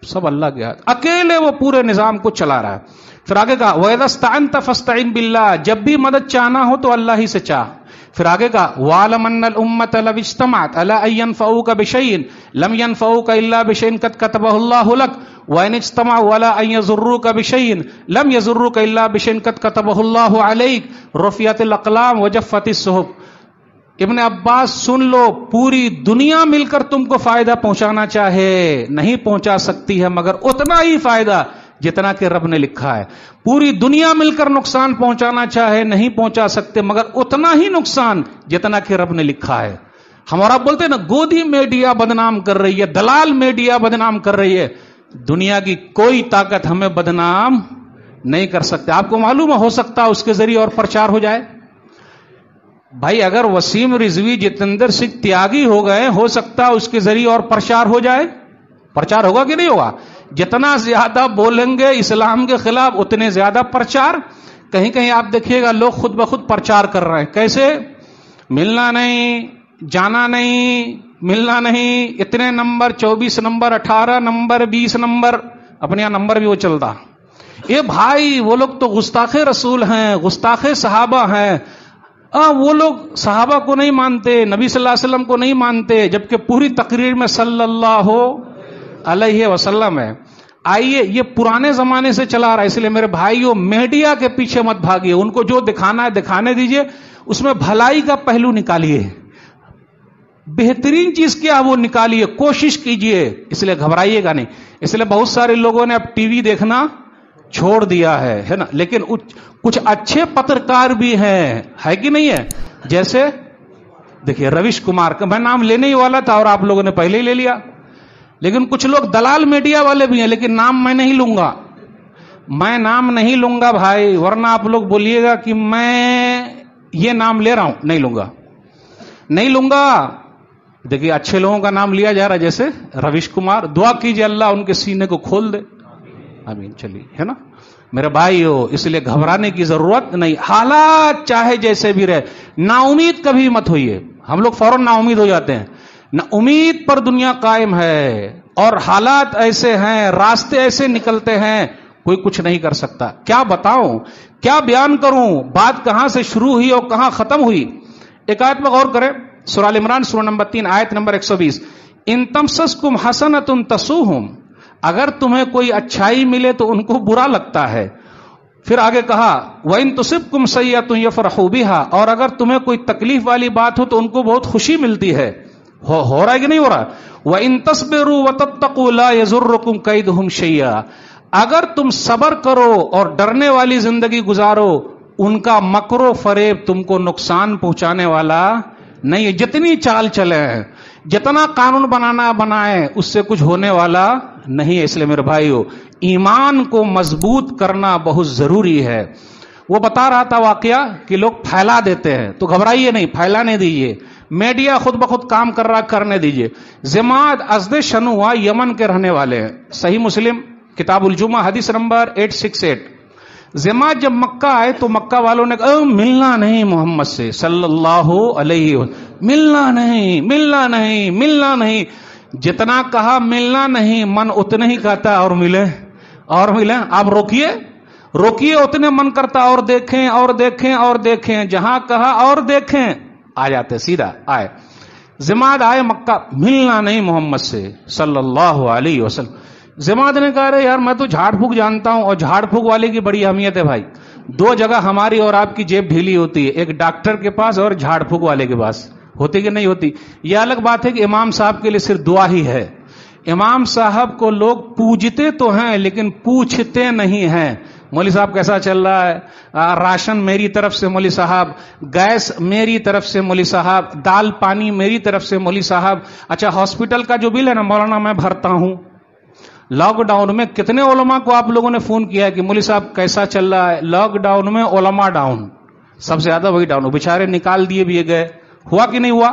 سب اللہ کے ہاتھ، اکیلے وہ پورے نظام کو چلا رہا ہے. پھر آگے کہا وَإِذَا اسْتَعَنْتَ فَاسْتَعِنْ بِاللَّهِ، جب بھی مدد چاہنا ہو تو اللہ ہی سے چاہ. پھر آگے کہا وَعْلَمْ أَنَّ الْأُمَّةَ لَوِ اجْتَمَعَتْ عَلَىٰ أَن يَنفَعُوكَ بِشَيْءٍ لَمْ يَنفَعُوكَ إِلَّا بِشَيْءٍ قَدْ كَتَبَهُ اللَّهُ لَكَ وَإِنِ اجْتَمَعُوا عَلَىٰ أَن يَضُرُّوكَ بِشَيْءٍ لَمْ يَضُرُّوكَ إِلَّا بِشَيْءٍ قَدْ كَتَبَهُ اللَّهُ عَلَيْكَ رُفِعَتِ الْأَقْلَامُ وَجَفَّتِ الصُّحُفُ. ابن عباس سن لو، پوری دنیا مل کر تم کو فائدہ پہنچانا چاہے نہیں پہنچا سکتی ہے مگر اتنا ہی فائدہ جتنا کہ رب نے لکھا ہے. پوری دنیا مل کر نقصان پہنچانا چاہے نہیں پہنچا سکتے مگر اتنا ہی نقصان جتنا کہ رب نے لکھا ہے. ہمارا بولتے ہیں نا گودی میڈیا بدنام کر رہی ہے، دلال میڈیا بدنام کر رہی ہے. دنیا کی کوئی طاقت ہمیں بدنام نہیں کر سکتے. آپ کو معلوم ہے، ہو سکتا ہے اس کے ذریعے اور پرچار ہو جائے. بھائی اگر وسیم رضوی جتیندر سنگھ تیاگی ہو گئے، ہو سکتا ہے اس کے ذریعے اور پرچار ہو جائے. پرچار ہوگا کہ نہیں ہوگا؟ جتنا زیادہ بولیں گے اسلام کے خلاف اتنے زیادہ پرچار. کہیں کہیں آپ دیکھیے گا لوگ خود بخود پرچار کر رہے ہیں. کیسے؟ ملنا نہیں، جانا نہیں، ملنا نہیں، اتنے نمبر 24 نمبر 18 نمبر 20 نمبر، اپنے یہاں نمبر بھی وہ چلتا. یہ بھائی وہ لوگ تو گستاخ رسول ہیں، گستاخ صحابہ ہیں. وہ لوگ صحابہ کو نہیں مانتے، نبی صلی اللہ علیہ وسلم کو نہیں مانتے، جبکہ پوری تقریر میں صلی اللہ علیہ وسلم ہے. آئیے یہ پرانے زمانے سے چلا رہا ہے، اس لیے میرے بھائیوں میڈیا کے پیچھے مت بھاگیے. ان کو جو دکھانا ہے دکھانے دیجئے، اس میں بھلائی کا پہلو نکالیے، بہترین چیز کیا وہ نکالیے، کوشش کیجئے. اس لیے گھبرائیے گا نہیں. اس لیے بہت سارے لوگوں نے اب ٹی وی دیکھنا چھوڑ دیا ہے نا. لیکن کچھ اچھے پترکار بھی ہیں، ہے کہ نہیں ہے؟ جیسے دیکھیے رویش کمار کا میں نام لینے ہی والا تھا اور آپ لوگوں نے پہلے ہی لے لیا. لیکن کچھ لوگ دلال میڈیا والے بھی ہیں، لیکن نام میں نہیں لوں گا، میں نام نہیں لوں گا بھائی، ورنہ آپ لوگ بولیے گا کہ میں یہ نام لے رہا ہوں. نہیں لوں گا، نہیں لوں گا. دیکھیے اچھے لوگوں کا نام لیا جا رہا ہے، جیسے رویش کمار. دعا کیجئے اللہ ان کے سینے کو کھول دے. آمین. چلیے ہے نا میرے بھائیو، اس لیے گھبرانے کی ضرورت نہیں. حالات چاہے جیسے بھی رہے، نا امید کبھی مت ہوئیے. ہم لوگ فوراً نا امید ہو جاتے ہیں. نا امید پر دنیا قائم ہے، اور حالات ایسے ہیں، راستے ایسے نکلتے ہیں، کوئی کچھ نہیں کر سکتا. کیا بتاؤں، کیا بیان کروں، بات کہاں سے شروع ہوئی اور کہاں ختم ہوئی. ایک آیت میں غور کریں، سورہ ال عمران سورہ نمبر 3 آیت نمبر 120. ان تمسسکم حسنۃ تسؤہم، اگر تمہیں کوئی اچھائی ملے تو ان کو برا لگتا ہے. پھر آگے کہا وَإِن تُصِبْكُمْ سَيِّئَةٌ يَفْرَحُوا بِهَا، اور اگر تمہیں کوئی تکلیف والی بات ہو تو ان کو بہت خوشی ملتی ہے. ہو رہا ہے کہ نہیں ہو رہا؟ وَإِن تَصْبِرُوا وَتَتَّقُوا لَا يَضُرُّكُمْ كَيْدُهُمْ شَيْئًا، اگر تم صبر کرو اور ڈرنے والی زندگی گزارو، ان کا مکر و فریب تم کو نقصان پہنچانے والا نہیں ہے. جتنی چال چلے ہیں، جتنا قانون بنانا بنائیں، اس سے کچھ ہونے والا نہیں ہے. اس لیے میرے بھائیو ایمان کو مضبوط کرنا بہت ضروری ہے. وہ بتا رہا تھا واقعہ کہ لوگ پھیلا دیتے ہیں، تو گھبرائیے نہیں، پھیلانے دیجیے. میڈیا خود بخود کام کر رہا، کرنے دیجیے. زماد ازد شنوا یمن کے رہنے والے ہیں. صحیح مسلم کتاب الجمعہ حدیث نمبر 868. زماد جب مکہ آئے تو مکہ والوں نے کہا ملنا نہیں محمد سے صلی اللہ علیہ وسلم، ملنا نہیں، ملنا نہیں، ملنا نہیں. جتنا کہا ملنا نہیں، من اتنے ہی کہتا اور ملے اور ملے. آپ روکیے روکیے، اتنے من کرتا اور دیکھیں اور دیکھیں اور دیکھیں، جہاں کہا اور دیکھیں، آ جاتے سیدھا آئے. زماد آئے مکہ، ملنا نہیں محمد سے صلی اللہ علیہ وسلم. زماد نے کہا رہے یار میں تو جھاڑ پھونک جانتا ہوں، اور جھاڑ پھونک والے کی بڑی اہمیت ہے بھائی. دو جگہ ہماری اور آپ کی جیب ڈھیلی ہوتی ہے، ایک ڈاکٹر کے پاس اور جھاڑ پھونک والے کے پاس. ہوتی کہ نہیں ہوتی؟ یہ الگ بات ہے کہ امام صاحب کے لیے صرف دعا ہی ہے. امام صاحب کو لوگ پوجتے تو ہیں لیکن پوچھتے نہیں ہیں. مولوی صاحب کیسا چل رہا ہے؟ راشن میری طرف سے مولوی صاحب، گیس میری طرف سے مولوی صاحب، دال پانی میری طرف سے مولوی صاحب. اچھا ہاسپٹل کا جو بل ہے نا مولانا میں بھرتا ہوں. لاک ڈاؤن میں کتنے علماء کو آپ لوگوں نے فون کیا ہے کہ مولوی صاحب کیسا چل رہا ہے؟ لاک ڈاؤن میں علماء ڈاؤن، سب سے زیادہ وہی ڈاؤن. بیچارے نکال دیے بھی گئے. ہوا کہ نہیں ہوا؟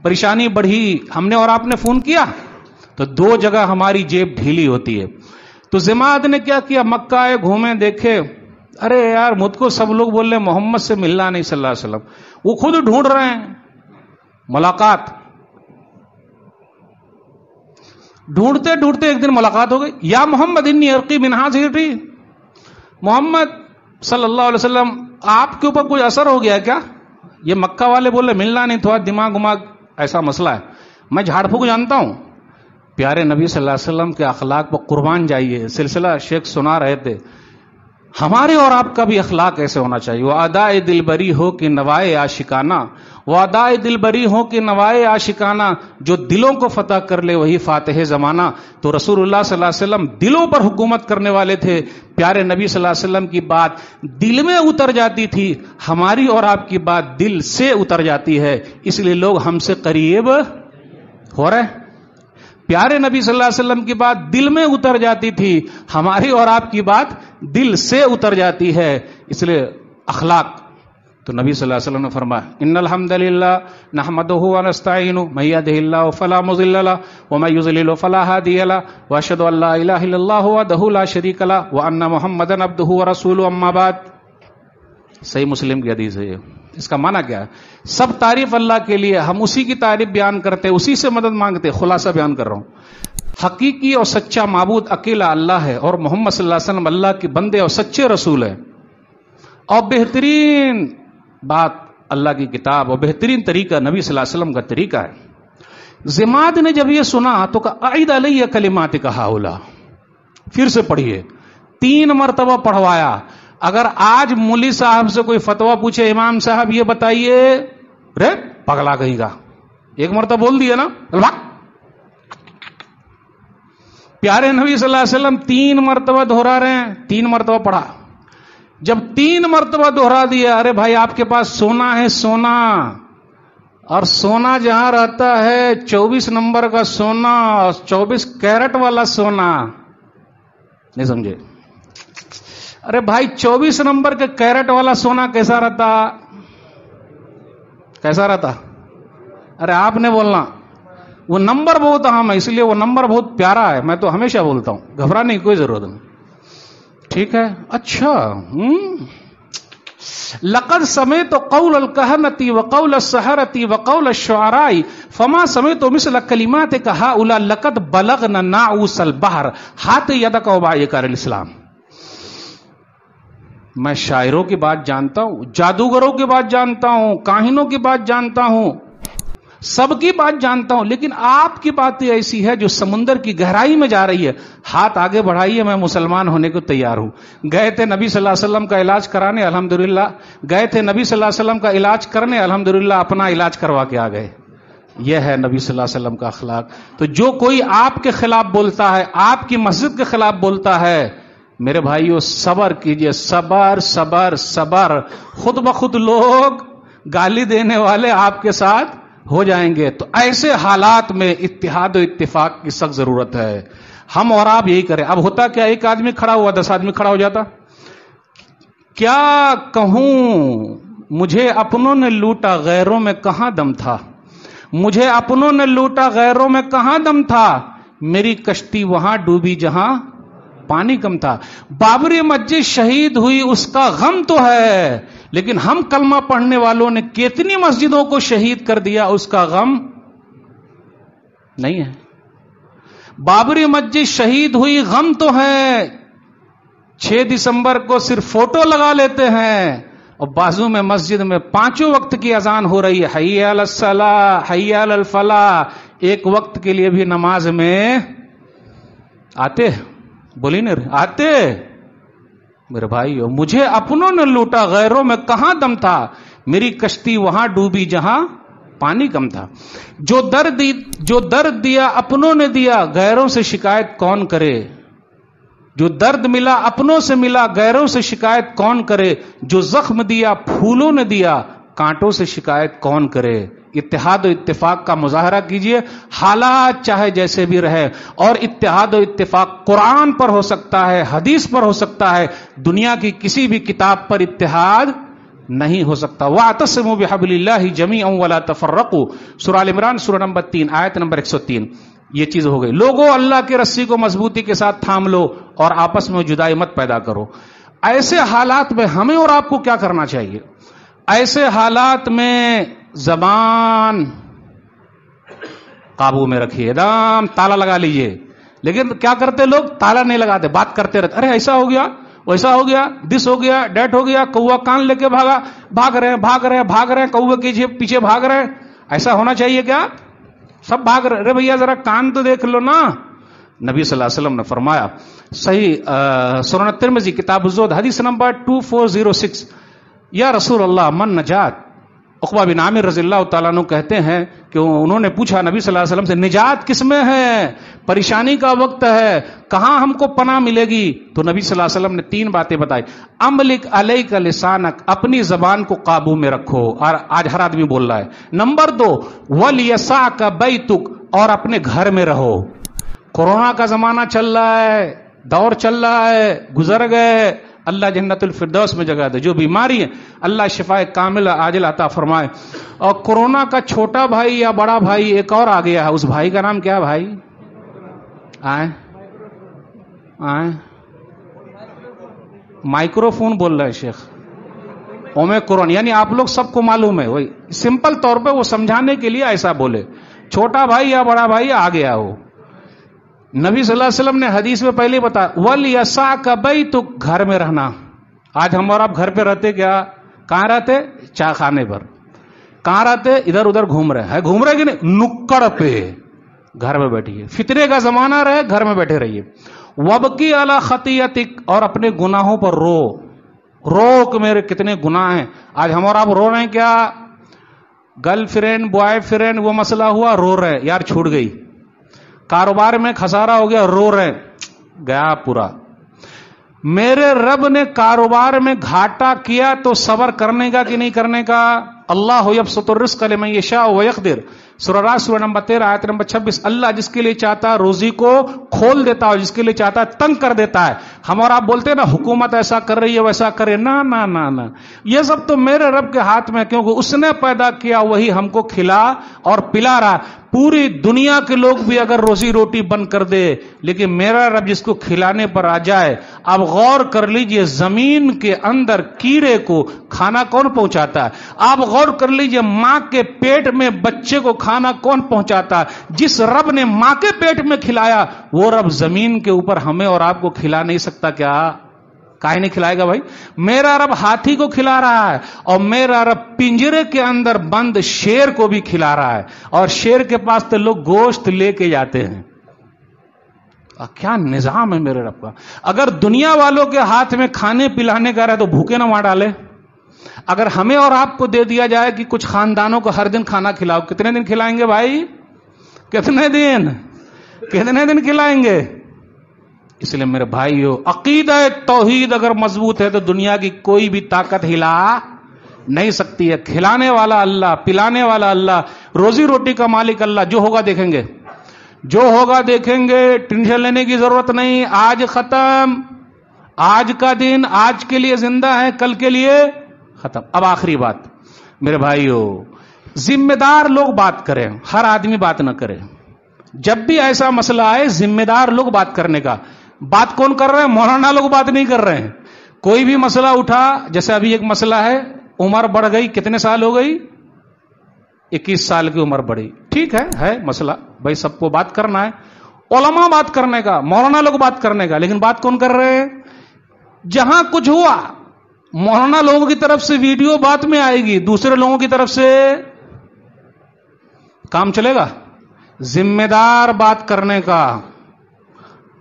پریشانی بڑھی. ہم نے اور آپ نے فون کیا تو دو جگہ ہماری جیب ڈھیلی ہوتی ہے. تو زماد نے کیا کیا؟ مکہ آئے، گھومے، دیکھے، ارے یار مجھ کو سب لوگ بول رہے محمد سے ملنا نہیں صلی اللہ علیہ وسلم. وہ خود ڈھونڈ رہے ہیں ملاقات. ڈھونڈتے ڈھونڈتے ایک دن ملاقات ہو گئی. یا محمد انی ارقی من ہذہ الريح، محمد صلی اللہ علیہ وسلم آپ کے اوپر کوئی اثر ہو گیا کیا؟ یہ مکہ والے بول رہے ملنا نہیں، تھوڑا دماغ ایسا مسئلہ ہے. میں جھاڑ پھونک جانتا ہوں. پیارے نبی صلی اللہ علیہ وسلم کے اخلاق پر قربان جائیے. سلسلہ شیخ سنا رہے تھے ہمارے اور آپ کا بھی اخلاق ایسے ہونا چاہیے. وہ ادائے دل بری ہو کہ نوائے عاشقانہ، وہ ادائے دل بری ہو کہ نوائے عاشقانہ، جو دلوں کو فتح کر لے وہی فاتح زمانہ. تو رسول اللہ صلی اللہ علیہ وسلم دلوں پر حکومت کرنے والے تھے. پیارے نبی صلی اللہ علیہ وسلم کی بات دل میں اتر جاتی تھی. ہماری اور آپ کی بات دل سے اتر جاتی ہے، اس لیے لوگ ہم سے قریب ہو رہے. پیارے نبی صلی اللہ علیہ وسلم کی بات دل میں اتر جاتی تھی، ہماری اور آپ کی بات دل سے اتر جاتی ہے. اس لیے اخلاق. تو نبی صلی اللہ علیہ وسلم نے فرمایا ان الحمد للہ نحمدہ ونستعینہ من یہدہ اللہ فلا مضل لہ ومن یضلل فلا ہادی لہ واشہد ان لا الہ الا اللہ وحدہ لا شریک لہ وان محمدا عبدہ ورسولہ اما بعد. صحیح مسلم کی حدیث ہے یہ. اس کا معنی کیا ہے؟ سب تعریف اللہ کے لیے، ہم اسی کی تعریف بیان کرتے، اسی سے مدد مانگتے. خلاصہ بیان کر رہا ہوں. حقیقی اور سچا معبود اکیلا اللہ ہے، اور محمد صلی اللہ علیہ وسلم اللہ کے بندے اور سچے رسول ہیں. اور بہترین بات اللہ کی کتاب اور بہترین طریقہ نبی صلی اللہ علیہ وسلم کا طریقہ ہے. زماد نے جب یہ سنا تو کہا اعد علیہ کلماتک ہؤلاء، پھر سے پڑھیے. 3 مرتبہ پڑھوایا. اگر آج مولوی صاحب سے کوئی فتویٰ پوچھے امام صاحب یہ بتائیے، رے پگلا کہیں گا، ایک مرتبہ بول دیا نا. پیارے نبی صلی اللہ علیہ وسلم 3 مرتبہ دہرا رہے ہیں. 3 مرتبہ پڑھا. جب 3 مرتبہ دہرا دیا، ارے بھائی آپ کے پاس سونا ہے، سونا، اور سونا جہاں رہتا ہے 24 نمبر کا سونا، 24 کیرٹ والا سونا. نہیں سمجھے؟ ارے بھائی 24 نمبر کے کیرٹ والا سونا کیسا رہتا؟ کیسا رہتا؟ ارے آپ نے بولنا. وہ نمبر بہت اہم ہے، اس لیے وہ نمبر بہت پیارا ہے. میں تو ہمیشہ بولتا ہوں، گھبرانے کی کوئی ضرورت نہیں. ٹھیک ہے. اچھا لقد سمعت قول الكهنة وقول السحرة وقول الشعراء فما سمعت مثل كلماتك هؤلاء لقد بلغنا ناعوس البحر هات يدك وبايعك على الاسلام. میں شاعروں کی بات جانتا ہوں، جادوگروں کی بات جانتا ہوں، کاہنوں کی بات جانتا ہوں، سب کی بات جانتا ہوں، لیکن آپ کی بات ایسی ہے جو سمندر کی گہرائی میں جا رہی ہے. ہاتھ آگے بڑھائیے، میں مسلمان ہونے کو تیار ہوں. گئے تھے نبی صلی اللہ علیہ وسلم کا علاج کرانے، الحمدللہ. گئے تھے نبی صلی اللہ علیہ وسلم کا علاج کرنے، الحمدللہ اپنا علاج کروا کے آ گئے. یہ ہے نبی صلی اللہ علیہ وسلم کا اخلاق. تو جو کوئی آپ کے خلاف بولتا ہے، آپ کی مسجد کے خلاف بولتا ہے، میرے بھائیو صبر کیجئے. صبر صبر صبر. خود بخود لوگ گالی دینے والے آپ کے ساتھ ہو جائیں گے. تو ایسے حالات میں اتحاد و اتفاق کی سخت ضرورت ہے. ہم اور آپ یہی کریں. اب ہوتا کیا، ایک آدمی کھڑا ہوا 10 آدمی کھڑا ہو جاتا. کیا کہوں، مجھے اپنوں نے لوٹا غیروں میں کہاں دم تھا، مجھے اپنوں نے لوٹا غیروں میں کہاں دم تھا، میری کشتی وہاں ڈوبی جہاں پانی کم تھا. بابری مسجد شہید ہوئی اس کا غم تو ہے، لیکن ہم کلمہ پڑھنے والوں نے کتنی مسجدوں کو شہید کر دیا، اس کا غم نہیں ہے. بابری مسجد شہید ہوئی غم تو ہے. 6 دسمبر کو صرف فوٹو لگا لیتے ہیں، اور بازو میں مسجد میں 5 وقت کی اذان ہو رہی ہے، حی علی الصلاۃ حی علی الفلاح، ایک وقت کے لیے بھی نماز میں آتے؟ بولی نہیں آتے؟ میرے بھائیو، مجھے اپنوں نے لوٹا، غیروں میں کہاں دم تھا، میری کشتی وہاں ڈوبی جہاں پانی کم تھا۔ جو درد دیا اپنوں نے دیا، غیروں سے شکایت کون کرے؟ جو درد ملا اپنوں سے ملا، غیروں سے شکایت کون کرے؟ جو زخم دیا پھولوں نے دیا، کانٹوں سے شکایت کون کرے؟ اتحاد و اتفاق کا مظاہرہ کیجئے، حالات چاہے جیسے بھی رہے، اور اتحاد و اتفاق قرآن پر ہو سکتا ہے، حدیث پر ہو سکتا ہے، دنیا کی کسی بھی کتاب پر اتحاد نہیں ہو سکتا۔ وَاعْتَصِمُوا بِحَبْلِ اللَّهِ جَمِيعًا وَلَا تَفَرَّقُوا، سورہ ال عمران سورہ نمبر 3 آیت نمبر 103۔ یہ چیز ہو گئی۔ لوگوں، اللہ کی رسی کو مضبوطی کے ساتھ تھام لو اور آپس میں جدائی مت پیدا کرو۔ ایسے حالات میں ہمیں اور آپ کو کیا کرنا چاہیے؟ ایسے حالات میں زبان قابو میں رکھیے، ایک دم تالا لگا لیجئے۔ لیکن کیا کرتے لوگ؟ تالا نہیں لگاتے، بات کرتے رہتے، ارے ایسا ہو گیا، ویسا ہو گیا، دس ہو گیا، ڈیٹ ہو گیا، کوا کان لے کے بھاگ رہے ہیں، کوا کے پیچھے بھاگ رہے ہیں۔ ایسا ہونا چاہیے کیا؟ سب بھاگ رہے، ارے بھیا ذرا کان تو دیکھ لو نا۔ نبی صلی اللہ علیہ وسلم نے فرمایا، صحیح سنن ترمذی کتاب الزہد حدیث نمبر 2406، یا رسول اللہ من نجات؟ عقبہ بن عامر رضی اللہ تعالیٰ عنہ کہتے ہیں کہ انہوں نے پوچھا نبی صلی اللہ علیہ وسلم سے، نجات کس میں ہے؟ پریشانی کا وقت ہے، کہاں ہم کو پناہ ملے گی؟ تو نبی صلی اللہ علیہ وسلم نے 3 باتیں بتائی۔ املک علیک لسانک، اپنی زبان کو قابو میں رکھو، اور آج ہر آدمی بول رہا ہے۔ نمبر 2، ولیسعک بیتک، اور اپنے گھر میں رہو۔ کورونا کا زمانہ چل رہا ہے، دور چل رہا ہے، گزر گئے، اللہ جنت الفردوس میں جگہ دے۔ جو بیماری ہے اللہ شفا کامل عاجل عطا فرمائے۔ اور کورونا کا چھوٹا بھائی یا بڑا بھائی ایک اور آ گیا ہے، اس بھائی کا نام کیا ہے بھائی؟ مائکرو فون بول رہے ہیں شیخ، اومیکرون، یعنی آپ لوگ سب کو معلوم ہے، وہی سمپل طور پہ وہ سمجھانے کے لیے ایسا بولے، چھوٹا بھائی یا بڑا بھائی آ گیا ہو۔ نبی صلی اللہ علیہ وسلم نے حدیث میں پہلے بتایا، وَلْيَسَعْكَ بَيْتُكَ، گھر میں رہنا۔ آج ہم اور آپ گھر پہ رہتے کیا؟ کہاں رہتے؟ چائے خانے پر۔ کہاں رہتے؟ ادھر ادھر گھوم رہے کہ نہیں؟ نکڑ پہ۔ گھر میں بیٹھیے، فتنے کا زمانہ رہے، گھر میں بیٹھے رہیے۔ وَبْكِ عَلَى خَطِيئَتِكَ، اور اپنے گناہوں پر رو کہ میرے کتنے گناہ ہیں۔ آج ہم اور آپ رو رہے ہیں کیا؟ گرل فرینڈ بوائے فرینڈ وہ مسئلہ ہوا، رو رہے ہیں، یار چھوٹ گئی۔ کاروبار میں خسارہ ہو گیا، رو رہے ہیں، گیا پورا۔ میرے رب نے کاروبار میں گھاٹا کیا تو صبر کرنے کا کہ نہیں کرنے کا؟ اللہ یبسط الرزق لمن یشاء ویقدر، سورہ راس سورہ نمبر 13 آیت نمبر 26۔ اللہ جس کے لیے چاہتا ہے روزی کو کھول دیتا ہے اور جس کے لیے چاہتا ہے تنگ کر دیتا ہے۔ ہم اور آپ بولتے ہیں نا حکومت ایسا کر رہی ہے ویسا کرے، نہ نہ نہ نہ، یہ سب تو میرے رب کے ہاتھ میں، کیونکہ اس نے پیدا کیا وہی ہم کو کھلا اور پلا رہا۔ پوری دنیا کے لوگ بھی اگر روزی روٹی بند کر دے، لیکن میرا رب جس کو کھلانے پر آ جائے۔ اب غور کر لیجئے، زمین کے اندر کیڑے کو کھانا کون پہنچاتا ہے؟ آپ غور کر لیجئے، ماں کے پیٹ میں بچے کو کھانا کون پہنچاتا ہے؟ جس رب نے ماں کے پیٹ میں کھلایا، وہ رب زمین کے اوپر ہمیں اور آپ کو کھلا نہیں سکتا کیا؟ کائے نہیں کھلائے گا بھائی؟ میرا رب ہاتھی کو کھلا رہا ہے، اور میرا رب پنجرے کے اندر بند شیر کو بھی کھلا رہا ہے، اور شیر کے پاس تو لوگ گوشت لے کے جاتے ہیں۔ کیا نظام ہے میرے رب کا! اگر دنیا والوں کے ہاتھ میں کھانے پلانے کا رہے تو بھوکے نہ مار ڈالے۔ اگر ہمیں اور آپ کو دے دیا جائے کہ کچھ خاندانوں کو ہر دن کھانا کھلاؤ، کتنے دن کھلائیں گے بھائی؟ کتنے دن کھلائیں گے؟ اس لیے میرے بھائیو، عقیدہ توحید اگر مضبوط ہے تو دنیا کی کوئی بھی طاقت ہلا نہیں سکتی ہے۔ کھلانے والا اللہ، پلانے والا اللہ، روزی روٹی کا مالک اللہ، جو ہوگا دیکھیں گے، جو ہوگا دیکھیں گے، ٹینشن لینے کی ضرورت نہیں۔ آج ختم، آج کا دن آج کے لیے زندہ ہے، کل کے لیے ختم۔ اب آخری بات میرے بھائیو، ذمہ دار لوگ بات کریں، ہر آدمی بات نہ کرے۔ جب بھی ایسا مسئلہ آئے، ذمہ دار لوگ بات کرنے کا۔ بات کون کر رہے ہیں؟ مولانا لوگ بات نہیں کر رہے ہیں۔ کوئی بھی مسئلہ اٹھا، جیسے ابھی ایک مسئلہ ہے، عمر بڑھ گئی، کتنے سال ہو گئی؟ 21 سال کی عمر بڑھی، ٹھیک ہے مسئلہ، بھائی سب کو بات کرنا ہے، علماء بات کرنے کا، مولانا لوگ بات کرنے کا، لیکن بات کون کر رہے ہیں؟ جہاں کچھ ہوا مولانا لوگوں کی طرف سے ویڈیو بعد میں آئے گی، دوسرے لوگوں کی طرف سے کام چلے گا. ذمہ دار بات کرنے کا.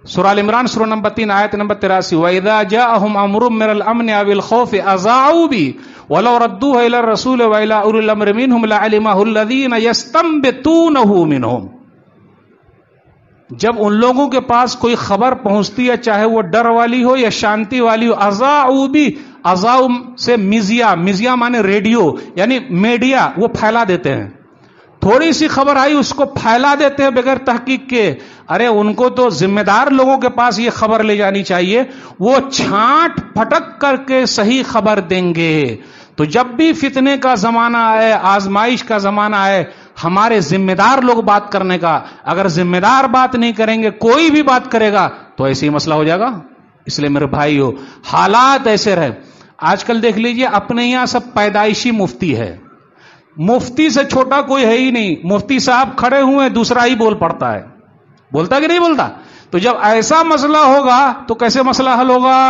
سورہ ال عمران سورہ نمبر 3 آیت نمبر 83 وَإِذَا جَاءَهُمْ أَمْرٌ مِّنَ الْأَمْنِ أَوِ الْخَوْفِ أَذَاعُوا بِهِ وَلَوْ رَدُّوهُ إِلَى الرَّسُولِ وَإِلَى أُولِي الْأَمْرِ مِنْهُمْ لَعَلِمَهُ الَّذِينَ يَسْتَنبِطُونَهُ مِنْهُمْ. جب ان لوگوں کے پاس کوئی خبر پہنچتی ہے، چاہے وہ ڈر والی ہو یا شانتی والی ہو، اذاعوا بِهِ، اذاع سے میزیا مانے ریڈیو یعنی میڈیا، وہ پھیلا دیتے ہیں. تھوڑی سی خبر آئی اس کو پھیلا دیتے ہیں بغیر تحقیق کے. ارے ان کو تو ذمہ دار لوگوں کے پاس یہ خبر لے جانی چاہیے، وہ چھانٹ پھٹک کر کے صحیح خبر دیں گے. تو جب بھی فتنے کا زمانہ آئے، آزمائش کا زمانہ آئے، ہمارے ذمہ دار لوگ بات کرنے کا. اگر ذمہ دار بات نہیں کریں گے، کوئی بھی بات کرے گا تو ایسے ہی مسئلہ ہو جائے گا. اس لیے میرے بھائیو، حالات ایسے رہے. آج کل دیکھ لیجئے اپنے یہاں سب پیدائشی مفتی ہے، مفتی سے چھوٹا کوئی ہے ہی نہیں. مفتی صاحب کھڑے ہوئے، دوسرا ہی بول پڑتا ہے. بولتا کہ نہیں بولتا؟ تو جب ایسا مسئلہ ہوگا تو کیسے مسئلہ حل ہوگا؟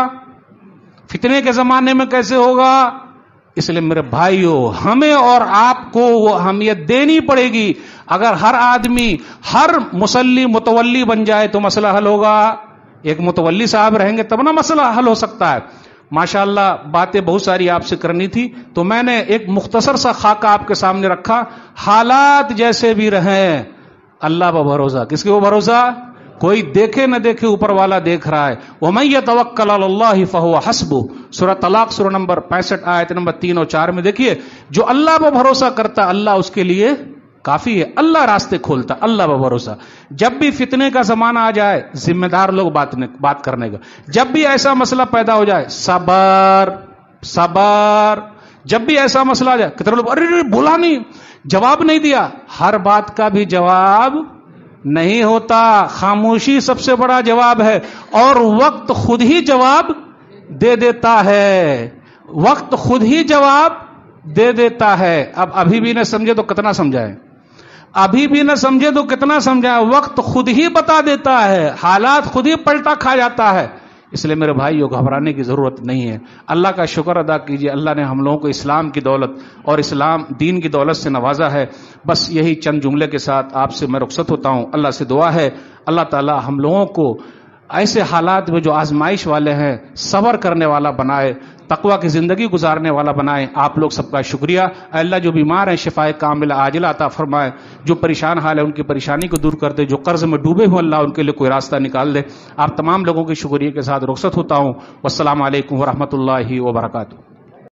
فتنے کے زمانے میں کیسے ہوگا؟ اس لیے میرے بھائیو، ہمیں اور آپ کو وہ اہمیت دینی پڑے گی. اگر ہر آدمی، ہر مصلی متولی بن جائے تو مسئلہ حل ہوگا. ایک متولی صاحب رہیں گے تب نہ مسئلہ حل ہو سکتا ہے. ماشاءاللہ باتیں بہت ساری آپ سے کرنی تھی، تو میں نے ایک مختصر سا خاکہ آپ کے سامنے رکھا. حالات جیسے بھی رہیں، اللہ پر بھروسہ. کس کے وہ بھروسہ؟ کوئی دیکھے نہ دیکھے، اوپر والا دیکھ رہا ہے. وَمَن يَتَوَكَّلْ عَلَى اللَّهِ فَهُوَ حَسْبُهُ. سورہ طلاق سورہ نمبر 65 آیت نمبر 3 اور 4 میں دیکھیے، جو اللہ پر بھروسہ کرتا اللہ اس کے لیے کافی ہے. اللہ راستے کھولتا، اللہ پر بھروسہ. جب بھی فتنے کا زمانہ آ جائے، ذمہ دار لوگ بات کرنے کا. جب بھی ایسا مسئلہ پیدا ہو جائے، صبر صبر. جب بھی ایسا مسئلہ آ جائے، کتنے لوگ ارے بولا نہیں، جواب نہیں دیا. ہر بات کا بھی جواب نہیں ہوتا. خاموشی سب سے بڑا جواب ہے، اور وقت خود ہی جواب دے دیتا ہے. وقت خود ہی جواب دے دیتا ہے. اب ابھی بھی نہ سمجھے تو کتنا سمجھائیں، ابھی بھی نہ سمجھے تو کتنا سمجھائیں. وقت خود ہی بتا دیتا ہے، حالات خود ہی پلٹا کھا جاتا ہے. اس لیے میرے بھائیو، گھبرانے کی ضرورت نہیں ہے. اللہ کا شکر ادا کیجئے، اللہ نے ہم لوگوں کو اسلام کی دولت اور اسلام دین کی دولت سے نوازا ہے. بس یہی چند جملے کے ساتھ آپ سے میں رخصت ہوتا ہوں. اللہ سے دعا ہے اللہ تعالی ہم لوگوں کو ایسے حالات میں جو آزمائش والے ہیں صبر کرنے والا بنائے، تقوی کی زندگی گزارنے والا بنائے. آپ لوگ سب کا شکریہ. اے اللہ، جو بیمار ہیں شفائے کاملہ عاجلہ عطا فرمائے، جو پریشان حال ہے ان کی پریشانی کو دور کر دے، جو قرض میں ڈوبے ہوں اللہ ان کے لیے کوئی راستہ نکال دے. آپ تمام لوگوں کے شکریہ کے ساتھ رخصت ہوتا ہوں. والسلام علیکم ورحمۃ اللہ وبرکاتہ.